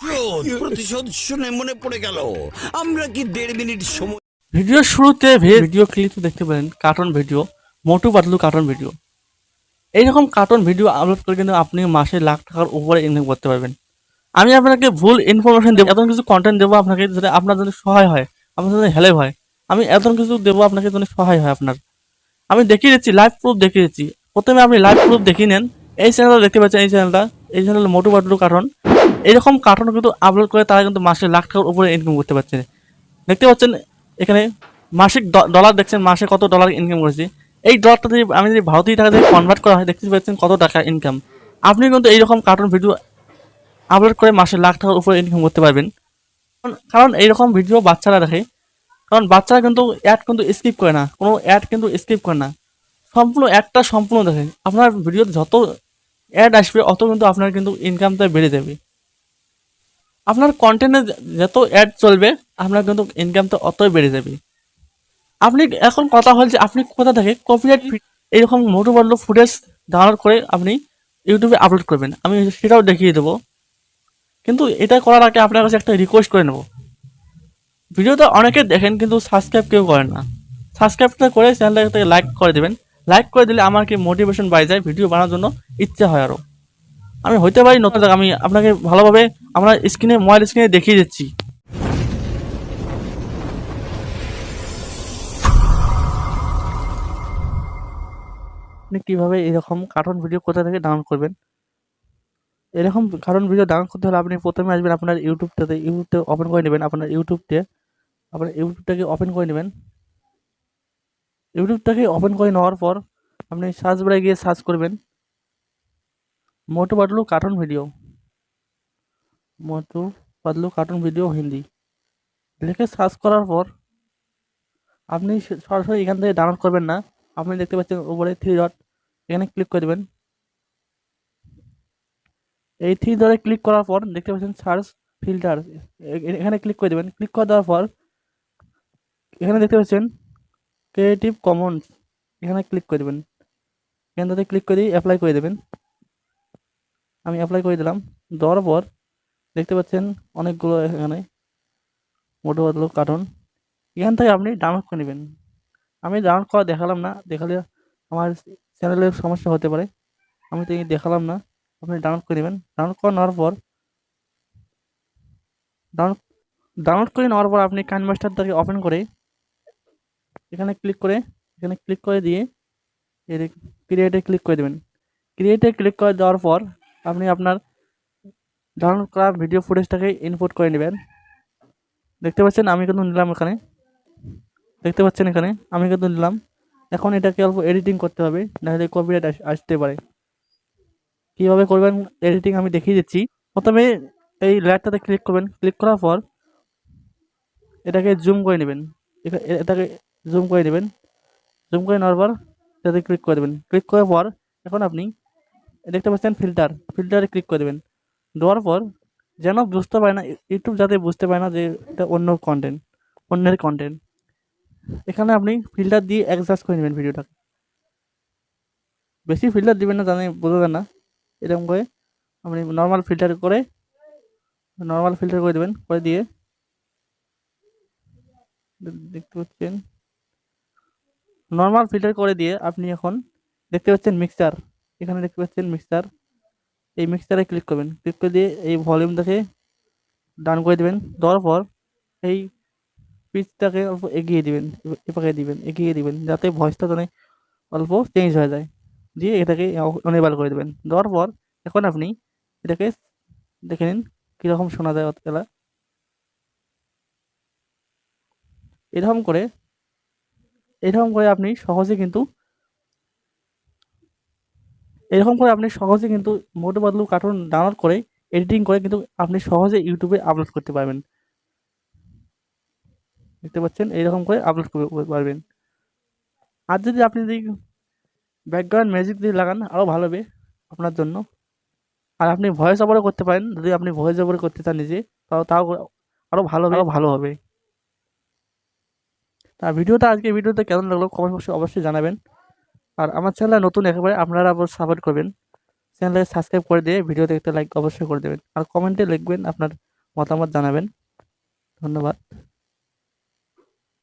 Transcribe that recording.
ক্রোধ প্রতিশোধ শুনে মনে পড়ে গেল আমরা কি 1.5 মিনিট সময়। ভিডিওর শুরুতে ভিডিও ক্লিপ দেখতে পারেন cartoon video, Motu Patlu cartoon video. এইরকম কার্টুন ভিডিও আপলোড করে কিন্তু আপনি মাসে লাখ টাকার উপরে ইনকাম করতে পারবেন। আমি আপনাকে ভুল ইনফরমেশন দেবো, এত কিছু কন্টেন্ট দেবো আপনাকে যাতে আপনার জন্য সহায় হয়, আপনার জন্য হেল্প হয়। আমি এত কিছু দেবো আপনাকে জন্য সহায় হয় আপনার। আমি দেখিয়ে দিচ্ছি, লাইভ প্রুফ দেখিয়ে দিচ্ছি। প্রথমে আপনি লাইভ প্রুফ দেখিয়ে নেন। এই চ্যানেলটা দেখতে পাচ্ছেন, এই চ্যানেল মোটু পাতলু কার্টুন। এরকম কার্টুন কিন্তু আপলোড করে তারা কিন্তু মাসে লাখ টাকার উপরে ইনকাম করতে পারছে। দেখতে পাচ্ছেন এখানে মাসিক ডলার দেখছেন, মাসে কত ডলার ইনকাম করেছি। এই ডলারটা যদি আমি যদি ভারতীয় টাকা দিয়ে কনভার্ট করা হয়, দেখতে পাচ্ছেন কত টাকা ইনকাম। আপনি কিন্তু এইরকম কার্টুন ভিডিও আপলোড করে মাসে লাখ টাকার উপরে ইনকাম করতে পারবেন। কারণ এইরকম ভিডিও বাচ্চারা দেখে, কারণ বাচ্চারা কিন্তু অ্যাড কিন্তু স্কিপ করে না, কোনো অ্যাড কিন্তু স্কিপ করে না, সম্পূর্ণ অ্যাডটা সম্পূর্ণ দেখে। আপনার ভিডিওতে যত অ্যাড আসবে অত কিন্তু আপনার কিন্তু ইনকামটা বেড়ে যাবে। আপনার কন্টেন্টে যত অ্যাড চলবে আপনার কিন্তু ইনকামটা অতই বেড়ে যাবে। আপনি এখন কথা হচ্ছে আপনি কোথা থেকে কপিরাইট এইরকম মোটু পাতলু ফুটেজ ডাউনলোড করে আপনি ইউটিউবে আপলোড করবেন, আমি সেটাও দেখিয়ে দেবো। কিন্তু এটা করার আগে আপনার কাছে একটা রিকোয়েস্ট করে নেব। ভিডিওটা অনেকে দেখেন কিন্তু সাবস্ক্রাইব কেউ করেন না। সাবস্ক্রাইবটা করে চ্যানেলটাকে লাইক করে দেবেন। লাইক করে দিলে আমার কি মোটিভেশন বাড়ে যায়, ভিডিও বানানোর জন্য ইচ্ছা হয় আরও। আমি হইতে পারি নতুন, আমি আপনাকে ভালোভাবে আমার স্ক্রিনে মোবাইল স্ক্রিনে দেখিয়ে দিচ্ছি আপনি কীভাবে এরকম কার্টুন ভিডিও কোথা থেকে ডাউনলোড করবেন। এরকম কার্টুন ভিডিও ডাউনলোড করতে হলে আপনি প্রথমে আসবেন আপনার ইউটিউবটা ওপেন করে নেবেন। আপনার ইউটিউবটাকে ওপেন করে নেবেন। ইউটিউবটাকে ওপেন করে নেওয়ার পর আপনি সার্চ বারে গিয়ে সার্চ করবেন Motu Patlu cartoon video, Motu Patlu cartoon video Hindi লিখে সার্চ করার পর আপনি সরাসরি এখান থেকে ডাউনলোড করবেন না। আপনি দেখতে পাচ্ছেন উপরে 3 ডট, এখানে ক্লিক করে দেবেন। এই 3 ডটে ক্লিক করার পর দেখতে পাচ্ছেন সার্চ ফিল্টার, এখানে ক্লিক করে দেবেন। ক্লিক করে দেওয়ার পর এখানে দেখতে পাচ্ছেন ক্রিয়েটিভ কমন্স, এখানে ক্লিক করে দেবেন। এখান থেকে ক্লিক করে অ্যাপ্লাই করে দেবেন। আমি অ্যাপ্লাই করে দিলাম। দেওয়ার পর দেখতে পাচ্ছেন অনেকগুলো এখানে মোটু পাতলু কার্টুন, এখান থেকে আপনি ডাউনলোড করে নেবেন। আমি ডাউনলোড করা দেখালাম না, দেখালে আমার চ্যানেলের সমস্যা হতে পারে, আমি তো দেখালাম না। আপনি ডাউনলোড করে নেবেন। ডাউনলোড করে নেওয়ার পর আপনি কাইন মাস্টারটাকে ওপেন করে এখানে ক্লিক করে দিয়ে ক্রিয়েটে ক্লিক করে দেবেন। ক্রিয়েটে ক্লিক করে দেওয়ার পর আপনি আপনার ডাউনলোড করা ভিডিও ফুটেজটাকে ইনপুট করে নেবেন। দেখতে পাচ্ছেন আমি কিন্তু নিলাম, এখানে দেখতে পাচ্ছেন এখানে আমি কিন্তু নিলাম। এখন এটাকে অল্প এডিটিং করতে হবে, নাহলে কপিরাইট আসতে পারে। কীভাবে করবেন এডিটিং আমি দেখিয়ে দিচ্ছি। প্রথমে এই লেয়ারটাতে ক্লিক করবেন। ক্লিক করার পর এটাকে জুম করে নেবেন, এটাকে জুম করে নেবেন। জুম করে নেওয়ার পর এটাতে ক্লিক করে দেবেন। ক্লিক করার পর এখন আপনি দেখতে পাচ্ছেন ফিল্টারে ক্লিক করে দেবেন। দেওয়ার পর যেন বুঝতে পারে না, ইউটিউব যাতে বুঝতে পারে না যে এটা অন্যের কন্টেন্ট, এখানে আপনি ফিল্টার দিয়ে অ্যাডজাস্ট করে নেবেন ভিডিওটাকে। বেশি ফিল্টার দিবেন না, জানি বোঝা যায় না। এরকম করে আপনি নর্মাল ফিল্টার করে দেবেন। করে দিয়ে দেখতে পাচ্ছেন নর্মাল ফিল্টার করে দিয়ে আপনি এখন দেখতে পাচ্ছেন মিক্সচার, এখানে দেখতে পাচ্ছেন মিক্সচার। এই মিক্সচারে ক্লিক করবেন। ক্লিক করে দিয়ে এই ভলিউমটাকে ডান করে দেবেন। দেওয়ার পর এই পিচটাকে অল্প এগিয়ে দিবেন যাতে ভয়েসটা যেন অল্প চেঞ্জ হয়ে যায়। দিয়ে এটাকে অনেবল করে দেবেন। দেওয়ার পর এখন আপনি এটাকে দেখে নিন কীরকম শোনা যায় অতবেলা। এরকম করে আপনি সহজে কিন্তু মোটু পাতলু কার্টুন ডাউনলোড করে এডিটিং করে কিন্তু আপনি সহজে ইউটিউবে আপলোড করতে পারবেন। দেখতে পাচ্ছেন এইরকম করে আপলোড করতে পারবেন। আর যদি আপনি ব্যাকগ্রাউন্ড মিউজিক দিয়ে লাগান আরও ভালো হবে আপনার জন্য। আর আপনি ভয়েস ওভারও করতে পারেন, যদি আপনি ভয়েস ওভার করতে চান নিজে, তাও আরও ভালো হবে। তা আজকে ভিডিওটা কেমন লাগলো কমেন্ট বক্সে অবশ্যই জানাবেন। আর আমার চ্যানেল নতুন একেবারে, আপনারা আবার সাপোর্ট করবেন। চ্যানেলে সাবস্ক্রাইব করে দিয়ে ভিডিও দেখতে লাইক অবশ্যই করে দেবেন। আর কমেন্টে লিখবেন আপনার মতামত জানাবেন। ধন্যবাদ।